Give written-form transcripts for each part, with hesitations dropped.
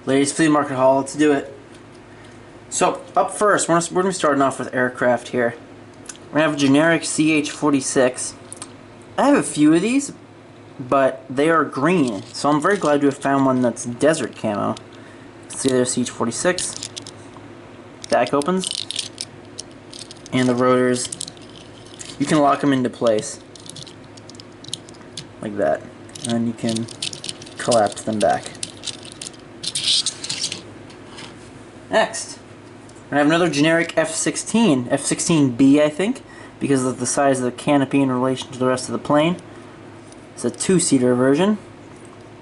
Ladies Flea Market haul, let's do it. So, up first, we're going to be starting off with aircraft here. We're going to have a generic CH-46. I have a few of these, but they are green, so I'm very glad to have found one that's desert camo. See, there's CH-46. Back opens. And the rotors, you can lock them into place. Like that. And you can collapse them back. Next, we're going to have another generic F-16, F-16B I think, because of the size of the canopy in relation to the rest of the plane. It's a two-seater version.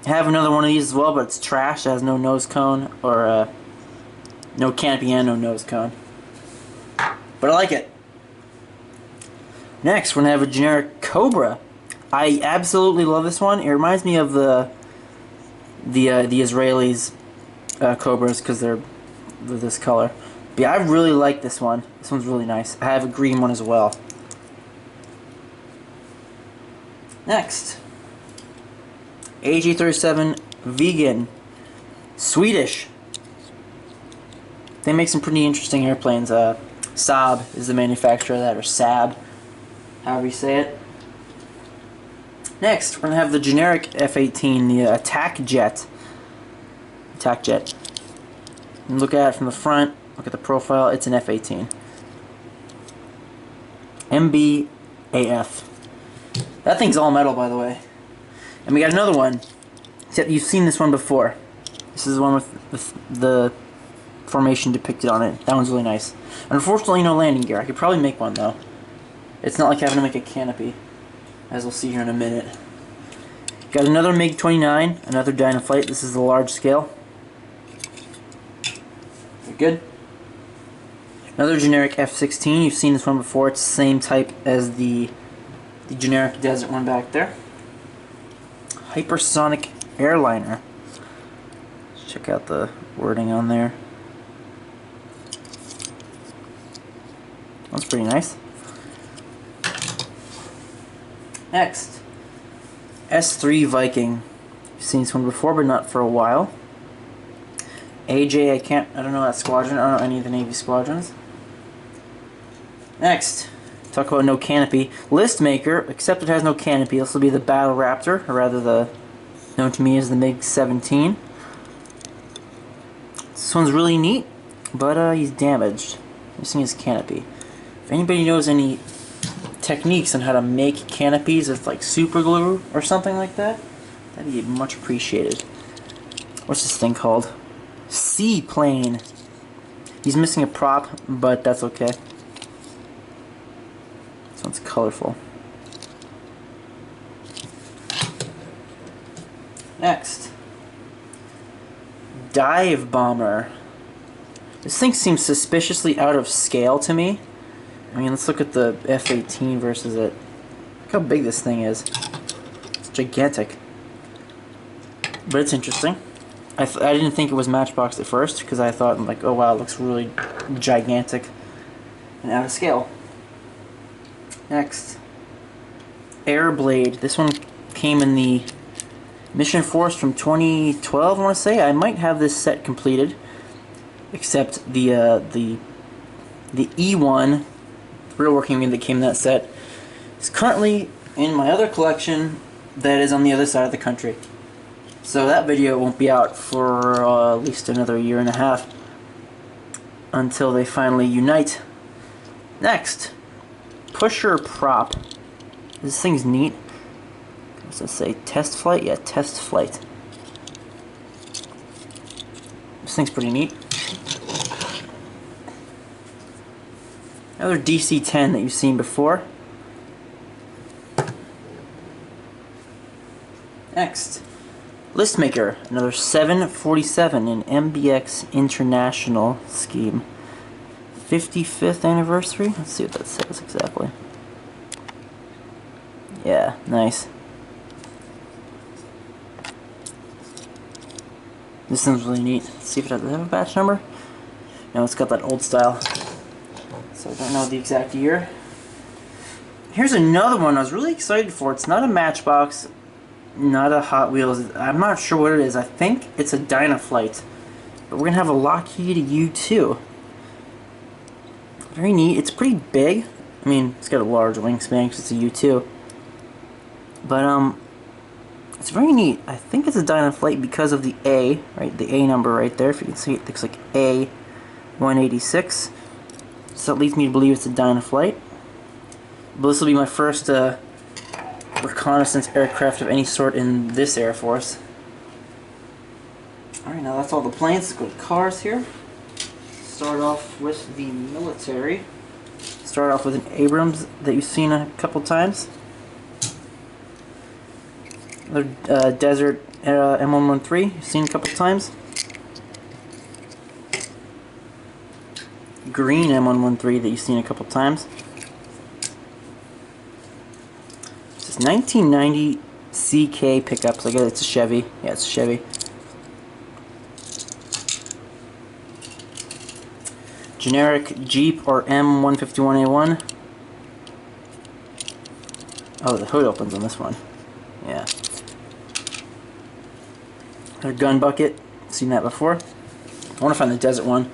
I have another one of these as well, but it's trash. It has no nose cone, or no canopy and no nose cone. But I like it. Next, we're going to have a generic Cobra. I absolutely love this one. It reminds me of the Israelis' Cobras, because they're this color. But yeah, I really like this one. This one's really nice. I have a green one as well. Next, AG37 Vegan, Swedish. They make some pretty interesting airplanes. Saab is the manufacturer of that, or Saab, however you say it. Next, we're going to have the generic F-18, the Attack Jet. Attack Jet. And look at it from the front, look at the profile, it's an F-18. MBAF. That thing's all metal, by the way. And we got another one, except you've seen this one before. This is the one with the formation depicted on it. That one's really nice. Unfortunately, no landing gear. I could probably make one, though. It's not like having to make a canopy, as we'll see here in a minute. Got another MiG-29, another Dynaflight. This is the large scale. Good. Another generic F-16. You've seen this one before. It's the same type as the generic desert one back there. Hypersonic airliner. Let's check out the wording on there. That's pretty nice. Next, S3 Viking. You've seen this one before, but not for a while. AJ, I don't know that squadron. I don't know any of the Navy squadrons. Next, talk about no canopy. List maker, except it has no canopy. This will be the Battle Raptor, or rather known to me as the MiG-17. This one's really neat, but he's damaged. Missing his canopy. If anybody knows any techniques on how to make canopies with like super glue or something like that, that'd be much appreciated. What's this thing called? Seaplane. He's missing a prop, but that's okay. This one's colorful. Next, dive bomber. This thing seems suspiciously out of scale to me. I mean, let's look at the F-18 versus it. Look how big this thing is. It's gigantic. But it's interesting. I didn't think it was Matchbox at first, because I thought, like, oh wow, it looks really gigantic and out of scale. Next, Airblade. This one came in the Mission Force from 2012, I want to say. I might have this set completed, except the E1, the real working one that came in that set, is currently in my other collection that is on the other side of the country. So that video won't be out for at least another year and a half until they finally unite. Next, pusher prop. This thing's neat. What's that say? Test flight? Yeah, test flight. This thing's pretty neat. Another DC-10 that you've seen before. Next, Listmaker, another 747 in MBX International scheme. 55th anniversary? Let's see what that says exactly. Yeah, nice. This thing's really neat. Let's see if it does have a batch number. No, it's got that old style. So I don't know the exact year. Here's another one I was really excited for. It's not a Matchbox, not a Hot Wheels. I'm not sure what it is. I think it's a Dynaflight. But we're gonna have a Lockheed U2. Very neat. It's pretty big. I mean, it's got a large wingspan because it's a U2. But it's very neat. I think it's a Dynaflight because of the A, right? The A number right there. If you can see, it looks like A186. So that leads me to believe it's a Dynaflight. But this will be my first reconnaissance aircraft of any sort in this Air Force. Alright, now that's all the planes. Let's go to cars here. Start off with the military. Start off with an Abrams that you've seen a couple times. Another Desert M113 you've seen a couple times. Green M113 that you've seen a couple times. This is 1990 CK pickups. I guess it's a Chevy. Yeah, it's a Chevy. Generic Jeep or M151A1. Oh, the hood opens on this one. Yeah. Their gun bucket. Seen that before. I want to find the desert one.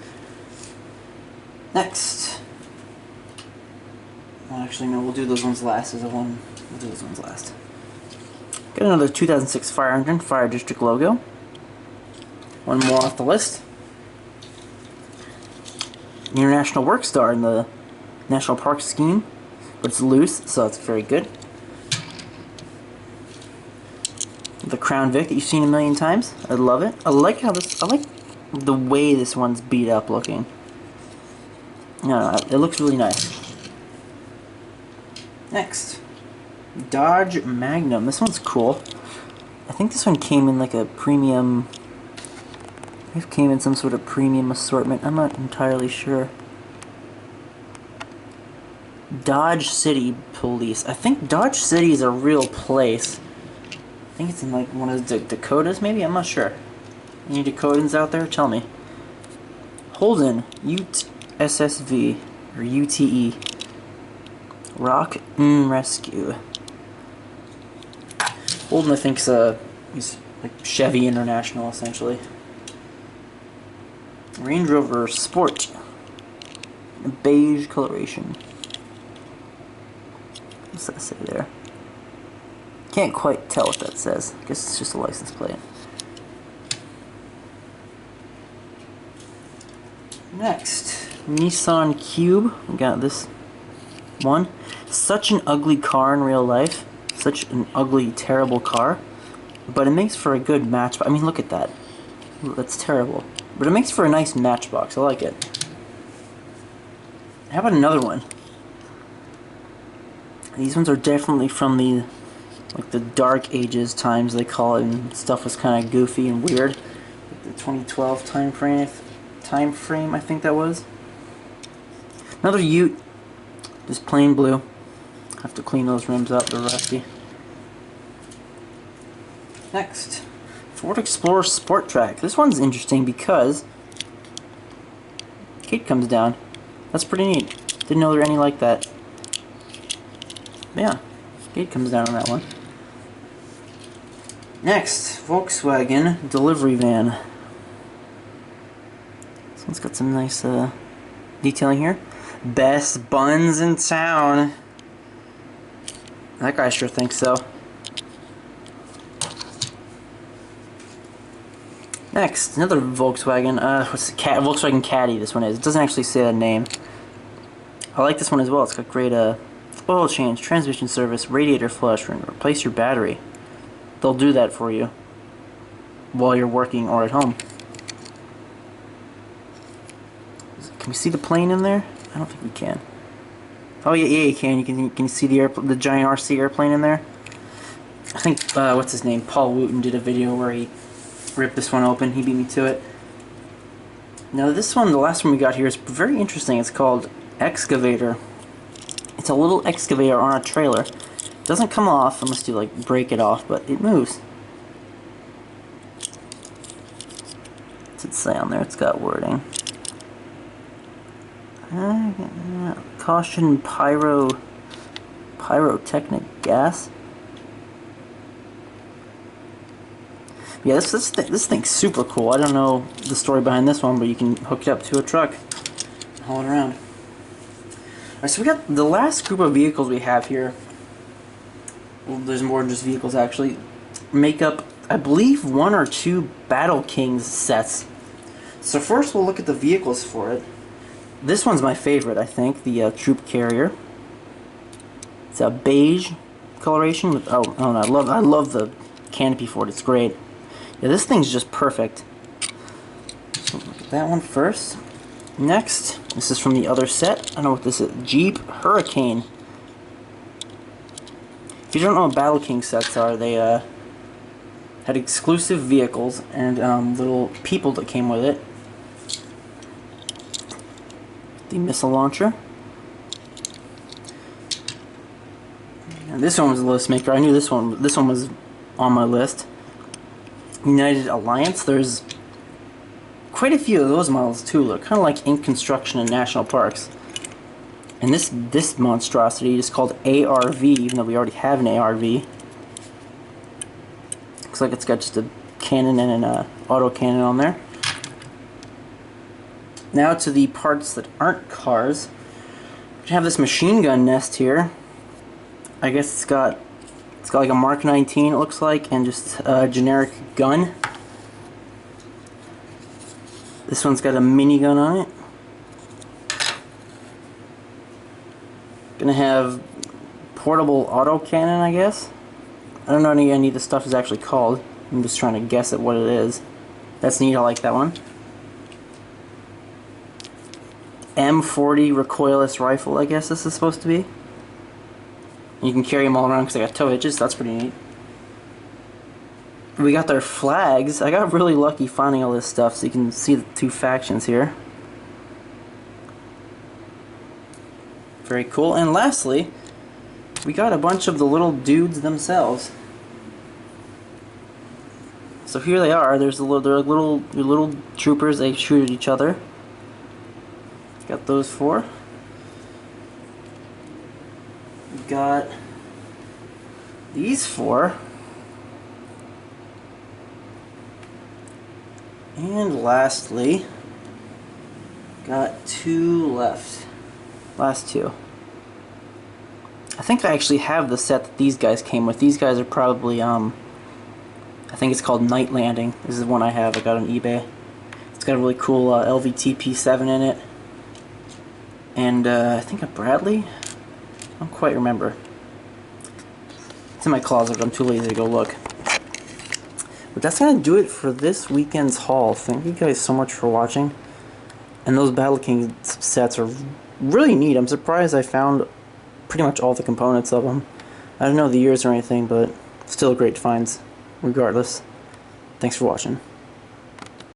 Next. Well, actually, no, we'll do those ones last. We'll do those ones last. Got another 2006 fire engine, Fire District logo. One more off the list. International Work Star in the National Park scheme, but it's loose, so it's very good. The Crown Vic that you've seen a million times. I love it. I like the way this one's beat up looking. No, it looks really nice. Next, Dodge Magnum. This one's cool. I think this one came in like a premium. It came in some sort of premium assortment. I'm not entirely sure. Dodge City Police. I think Dodge City is a real place. I think it's in like one of the Dakotas, maybe? I'm not sure. Any Dakotans out there? Tell me. Holden USSV or UTE. Rock Rescue. Holden, I think, he's like Chevy International, essentially. Range Rover Sport. Beige coloration. What's that say there? Can't quite tell what that says. I guess it's just a license plate. Next, Nissan Cube. We got this one. Such an ugly car in real life. Such an ugly, terrible car. But it makes for a good match. I mean, look at that. That's terrible. But it makes for a nice matchbox. I like it. How about another one? These ones are definitely from the dark ages times they call it, and stuff was kind of goofy and weird. Like the 2012 time frame, I think that was. Another Ute, just plain blue. Have to clean those rims up; they're rusty. Next, Ford Explorer Sport Track. This one's interesting because gate comes down. That's pretty neat. Didn't know there were any like that. But yeah, gate comes down on that one. Next, Volkswagen Delivery van. This one's got some nice detailing here. Best buns in town. That guy sure thinks so. Next, another Volkswagen. What's the Volkswagen Caddy? This one is. It doesn't actually say the name. I like this one as well. It's got great oil change, transmission service, radiator flush, and replace your battery. They'll do that for you while you're working or at home. Can we see the plane in there? I don't think we can. Oh yeah, you can. You can see the giant RC airplane in there. I think what's his name? Paul Wooten did a video where he ripped this one open. He beat me to it. Now this one, the last one we got here, is very interesting. It's called Excavator. It's a little excavator on a trailer. It doesn't come off unless you like break it off, but it moves. What's it say on there? It's got wording. Caution pyrotechnic gas. Yeah, this thing's super cool. I don't know the story behind this one, but you can hook it up to a truck and haul it around. Alright, so we got the last group of vehicles we have here. Well, there's more than just vehicles actually. Make up, I believe, 1 or 2 Battle Kings sets. So first we'll look at the vehicles for it. This one's my favorite, I think, the Troop Carrier. It's a beige coloration with, oh no, I love the canopy for it. It's great. Yeah, this thing's just perfect. So look at that one first. Next, this is from the other set. I don't know what this is. Jeep Hurricane. If you don't know what Battle King sets are, they had exclusive vehicles and little people that came with it. The missile launcher. And this one was a list maker. I knew this one was on my list. United Alliance. There's quite a few of those models too. They're kind of like in construction in national parks. And this monstrosity is called ARV, even though we already have an ARV. Looks like it's got just a cannon and an auto cannon on there. Now to the parts that aren't cars. We have this machine gun nest here. I guess it's got like a Mark 19, it looks like, and just a generic gun. This one's got a minigun on it. Gonna have portable auto cannon, I guess. I don't know what any of this stuff is actually called. I'm just trying to guess at what it is. That's neat, I like that one. M40 recoilless rifle, I guess this is supposed to be. You can carry them all around because they got tow hitches. That's pretty neat. We got their flags. I got really lucky finding all this stuff, so you can see the 2 factions here. Very cool. And lastly, we got a bunch of the little dudes themselves. So here they are. They're little troopers. They shoot at each other. Got those 4. We got these 4. And lastly, got 2 left. Last 2. I think I actually have the set that these guys came with. These guys are probably, I think it's called Night Landing. This is one I have. I got on eBay. It's got a really cool LVT-P7 in it. And I think a Bradley? I don't quite remember. It's in my closet, but I'm too lazy to go look. But that's going to do it for this weekend's haul. Thank you guys so much for watching. And those Battle King sets are really neat. I'm surprised I found pretty much all the components of them. I don't know the years or anything, but still great finds regardless. Thanks for watching.